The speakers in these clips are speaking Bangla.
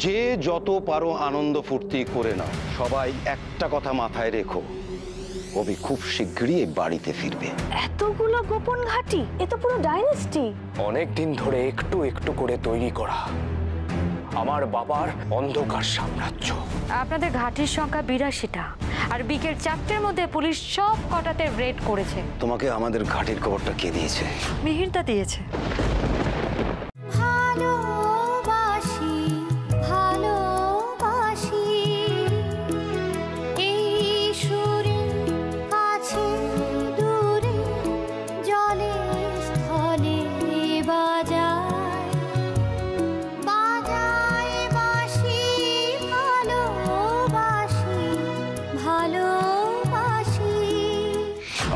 যে যত পারো আনন্দ ফুর্তি করে নাও, সবাই একটা কথা মাথায় রেখো, কবি খুব শীঘ্রই এই বাড়িতে ফিরবে। এতগুলো গোপন ঘাঁটি, এ তো পুরো ডাইনেস্টি। অনেকদিন ধরে একটু একটু করে তৈরি করা আমার বাবার অন্ধকার সাম্রাজ্য। আপনাদের ঘাঁটির সংখ্যা ৮২টা, আর বিকেল ৪টের মধ্যে পুলিশ সব কটাতে রেড করেছে। তোমাকে আমাদের ঘাটির খবরটা কে দিয়েছে? মিহিরদা দিয়েছে।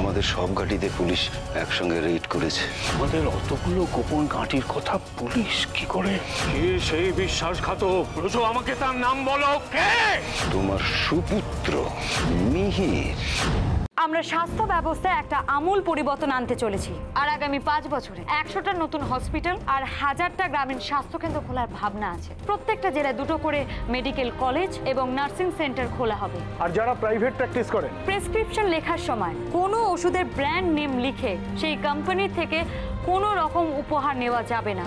আমাদের সব ঘাটিতে পুলিশ একসঙ্গে রেড করেছে। আমাদের অতগুলো গোপন ঘাঁটির কথা পুলিশ কি করে? কে সেই বিশ্বাসঘাতক? আমাকে তার নাম বলো। কে? তোমার সুপুত্র মিহির। আমরা স্বাস্থ্য ব্যবস্থায় একটা আমূল পরিবর্তন আনতে চলেছি, আর আগামী ৫ বছরে ১০০টা নতুন হসপিটাল আর ১০০০টা গ্রামীণ স্বাস্থ্যকেন্দ্র খোলার ভাবনা আছে। প্রত্যেকটা জেলায় 2টো করে মেডিকেল কলেজ এবং নার্সিং সেন্টার খোলা হবে। আর যারা প্রাইভেট প্র্যাকটিস করে, প্রেসক্রিপশন লেখার সময় কোনো ওষুধের ব্র্যান্ড নেম লিখে সেই কোম্পানি থেকে কোনো রকম উপহার নেওয়া যাবে না।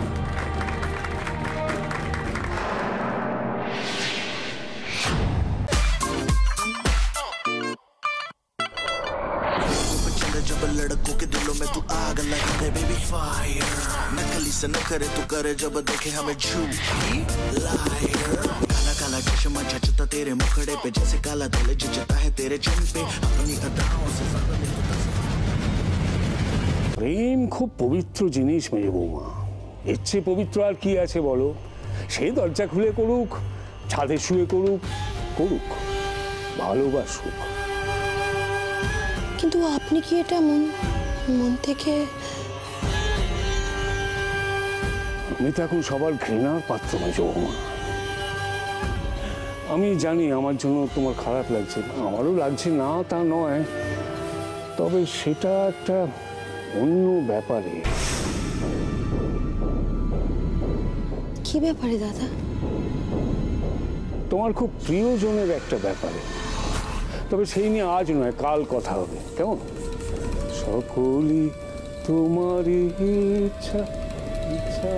जब लड़कों के दिलों में तू आग लगा दे बेबी फायर, नकली से न करे तू करे जब देखे हमें झूठी लायर। काला काला चश्मा जचता तेरे मुखड़े पे जैसे काला दिल जचता है तेरे चिन पे, अपनी अदाओं से প্রেম খুব পবিত্র জিনিস মেয়ে বৌমা, এর চেয়ে পবিত্র আর কি আছে বলো? সে দরজা খুলে করুক, ছাদে শুয়ে করুক, করুক, ভালোবাসুক। কিন্তু আপনি কি এটা মন থেকে? আমি তো এখন সবার ঘৃণার পাত্র মেয়ে বৌমা। আমি জানি আমার জন্য তোমার খারাপ লাগছে, আমারও লাগছে না তা নয়, তবে সেটা একটা অন্য ব্যাপারে। কি ব্যাপারে দাদা? তোমার খুব প্রিয়জনের একটা ব্যাপারে, তবে সেই নিয়ে আজ নয়, কাল কথা হবে, কেমন? সকলই তোমারই ইচ্ছা ইচ্ছা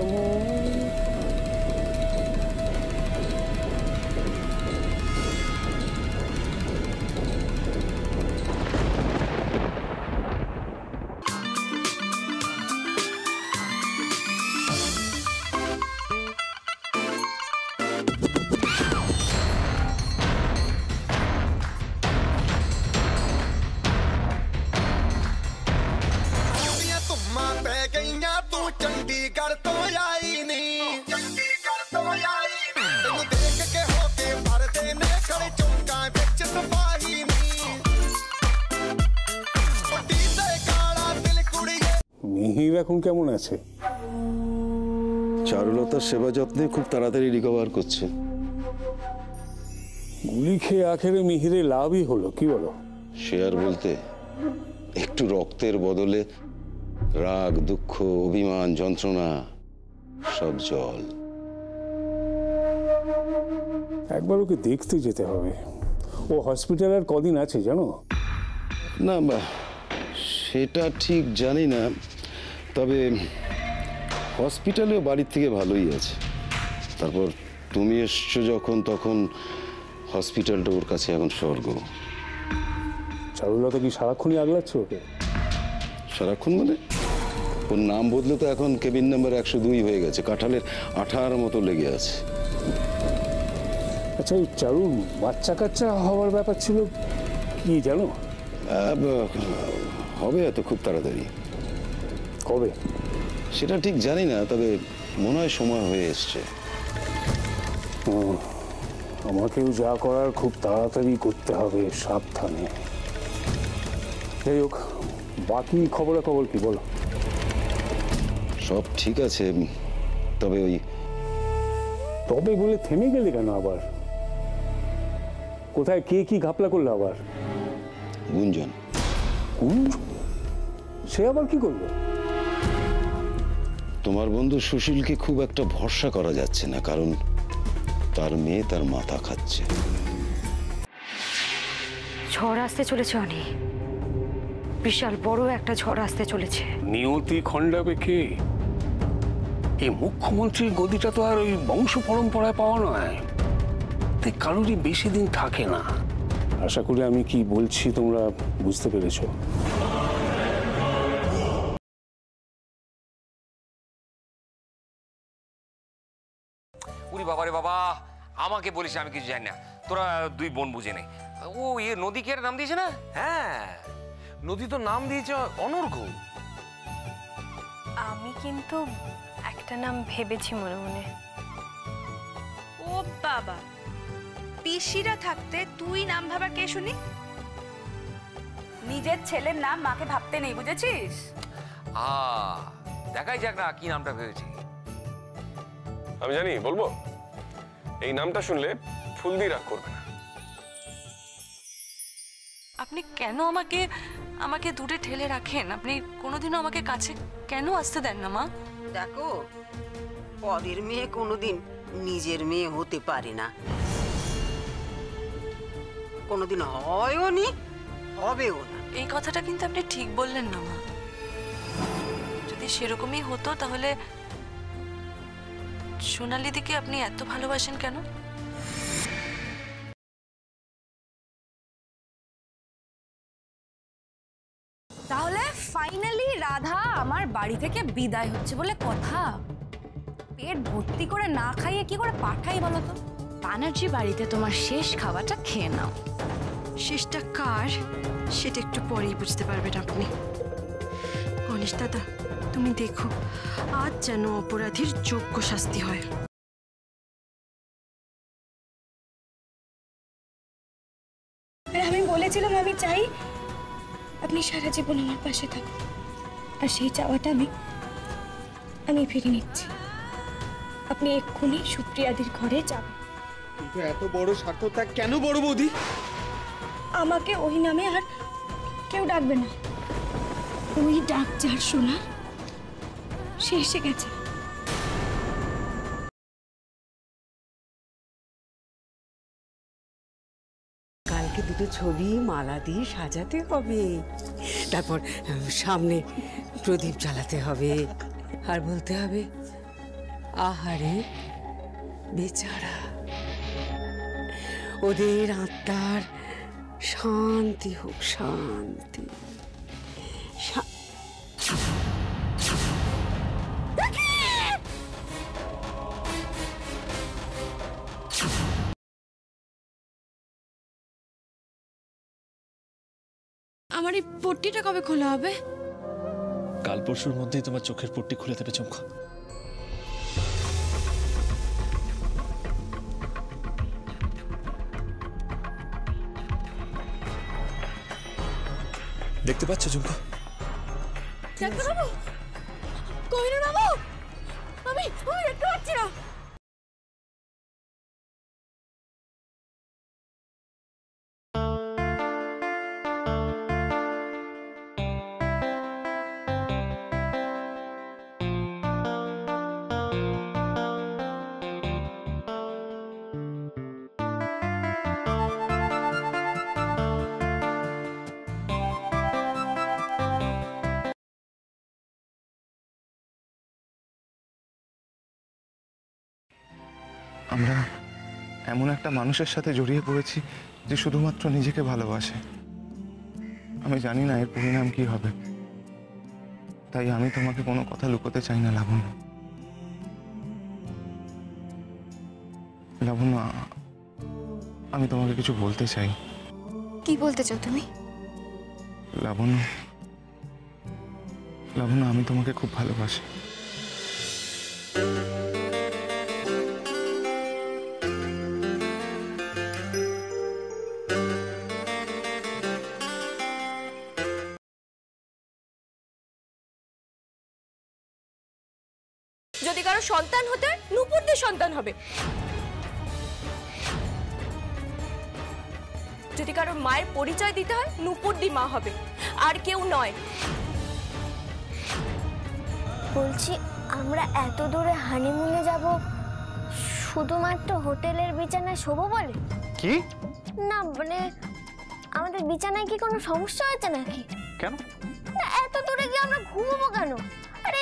चंडीगढ़ तो आई नहीं, चंडीगढ़ तो आई नहीं, तेनू देख के होके पर्दे ने खड़े चौंका विच सिपाही नहीं, पट्टी ते काला दिल कुड़िए। মিহির এখন কেমন আছে? চারুলতার সেবা যত্নে খুব তাড়াতাড়ি রিকভার করছে। গুলি খেয়ে আখেরে মিহিরে লাভই হলো, কি বলো? সে আর বলতে, একটু রক্তের বদলে রাগ, দুঃখ, অভিমান, যন্ত্রণা সব জল। একবার ওকে দেখতে যেতে হবে। ও হসপিটাল আর কদিন আছে জানো? না সেটা ঠিক জানি না, তবে হসপিটালেও বাড়ির থেকে ভালোই আছে। তারপর তুমি এসছো যখন, তখন হসপিটালটা ওর কাছে এখন স্বর্গ। চারুলতা কি সারাক্ষণই আগলাচ্ছে ওকে? সারাক্ষণ মানে? ওর নাম বদলে তো এখন কেবিন নাম্বার 102 হয়ে গেছে, কাঁঠালের আঠার মতো লেগে আছে। আচ্ছা, ওই চারু বাচ্চা কাচ্চা হওয়ার ব্যাপার ছিল কি জানো? হবে এত খুব তাড়াতাড়ি। কবে সেটা ঠিক জানি না, তবে মনে হয় সময় হয়ে এসছে। আমাকেও যা করার খুব তাড়াতাড়ি করতে হবে, সাবধানে। যাই হোক, বাকি খবরাখবর কি বলো? সব ঠিক আছে, তবে ওই তবে বলে থেমে গেলে কেন আবার? কোথায় কে কি ঘাপলা করলো আবার? গুঞ্জন। সে আবার কি করলো? তোমার বন্ধু সুশীলকে খুব একটা ভরসা করা যাচ্ছে না, কারণ তার মেয়ে তার মাথা খাচ্ছে। ঝড় আসতে চলেছে অনি, বিশাল বড় একটা ঝড় আসতে চলেছে। নিয়তি খণ্ডাবে কে? এই মুখ্যমন্ত্রীর গদিটা তো আর ওই বংশ পরম্পরায় পাওয়া নয়, তাই কারোরই বেশি দিন থাকে না। আশা করি আমি কি বলছি তোমরা বুঝতে পেরেছো। উরি বাবা রে বাবা, আমাকে বলিস আমি কিছু জানি না, তোরা দুই বোন বুঝে নে। ও নদী কি নাম দিয়েছে না? হ্যাঁ, নদী তো নাম দিয়েছে অনর্ঘ। আমি কিন্তু একটা নাম ভেবেছি মনে মনে। ও বাবা, পিসিরা থাকতে তুই নাম ভাবার কে শুনি? নিজের ছেলের নাম মাকে ভাবতে নেই, বুঝেছিস? দেখাই যাক না কি নামটা ভেবেছি। আমি জানি, বলবো? এই নামটা শুনলে ফুলদি রাগ করবে না। আপনি কেন আমাকে দূরে ঠেলে রাখেন? আপনি কোনোদিনও আমাকে কাছে কেন আসতে দেন না মা? দেখো, পরের মেয়ে কোনোদিন নিজের মেয়ে হতে পারে না, কোনোদিন হয়ও নি, হবেও না। এই কথাটা কিন্তু আপনি ঠিক বললেন না মা। যদি সেরকমই হতো তাহলে সোনালি দিকে আপনি এত ভালোবাসেন কেন? তাহলে ফাইনালি রাধা আমার বাড়ি থেকে বিদায় হচ্ছে বলে কথা। পেট ভর্তি করে না খাইয়ে কি করে পাঠাই বলো তো? ব্যানার্জি বাড়িতে তোমার শেষ খাওয়াটা খেয়ে নাও। শেষটা কার সেটা একটু পরেই বুঝতে পারবেন আপনি। গণেশ দাদা, তুমি দেখো আজ যেন অপরাধীর যোগ্য শাস্তি হয়। আমি বলেছিলাম আমি চাই আপনি সারা জীবন আমার পাশে থাকুন, আর সেই চাওয়াটা আমি ফিরে নিচ্ছি। আপনি এক্ষুনি সুপ্রিয়াদির ঘরে যাবেন। কিন্তু এত বড় স্বার্থত্যাগ কেন বড় বৌদি? আমাকে ওই নামে আর কেউ ডাকবে না। ওই ডাক যার শোনার সে এসে গেছে। কালকে দুটো ছবি মালা দিয়ে সাজাতে হবে, তারপর সামনে প্রদীপ জ্বালাতে হবে, আর বলতে হবে আহারে বেচারা, ওদের আত্মার শান্তি হোক, শান্তি। আমার এই পট্টিটা কবে খোলা হবে? কাল পরশুর মধ্যেই তোমার চোখের পট্টি খুলে দেবে চমকা। দেখতে পাচ্ছ ঝুমকা? ডাক্তার বাবু, কোহিনূর বাবু, আমি দেখতে পাচ্ছি না। আমরা এমন একটা মানুষের সাথে জড়িয়ে পড়েছি যে শুধুমাত্র নিজেকে ভালোবাসে। আমি জানি না এর পরিণাম কি হবে, তাই আমি তোমাকে কোনো কথা লুকোতে চাই না লাবণ্য। লাবণ্য, আমি তোমাকে কিছু বলতে চাই। কি বলতে চাও তুমি? লাবণ্য, লাবণ্য, আমি তোমাকে খুব ভালোবাসি। যদি কারো সন্তান হতে হয়, নূপুরদের সন্তান হবে। যদি কারো মায়ের পরিচয় দিতে হয়, নূপুরদি মা হবে, আর কেউ নয়। বলছি আমরা এত দূরে হানিমুনে যাব, শুধুমাত্র হোটেলের বিছানায় শোবো বলে? কি? না মানে আমাদের বিছানায় কি কোনো সমস্যা হয়েছে নাকি? কেন? না এত দূরে গিয়ে আমরা ঘুমোবো কেন? আরে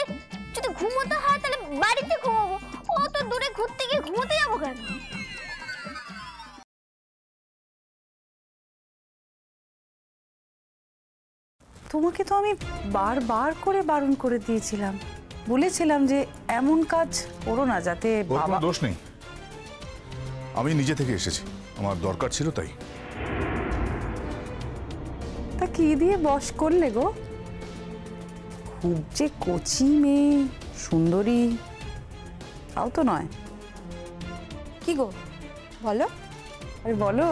যদি ঘুমোতে হয় তাহলে বাড়িতে ঘুমোবো, অত দূরে ঘুরতে গিয়ে ঘুমোতে যাবো কেন? তোমাকে তো আমি বারবার করে বারণ করে দিয়েছিলাম, বলেছিলাম যে এমন কাজ করো না যাতে ওর বাবা। কোনো দোষ নেই, আমি নিজে থেকে এসেছি, আমার দরকার ছিল তাই। তা কি দিয়ে বশ করলে গো? খুব যে কচি মেয়ে, সুন্দরী তাও তো নয়। কি গো বলো, আরে বলো।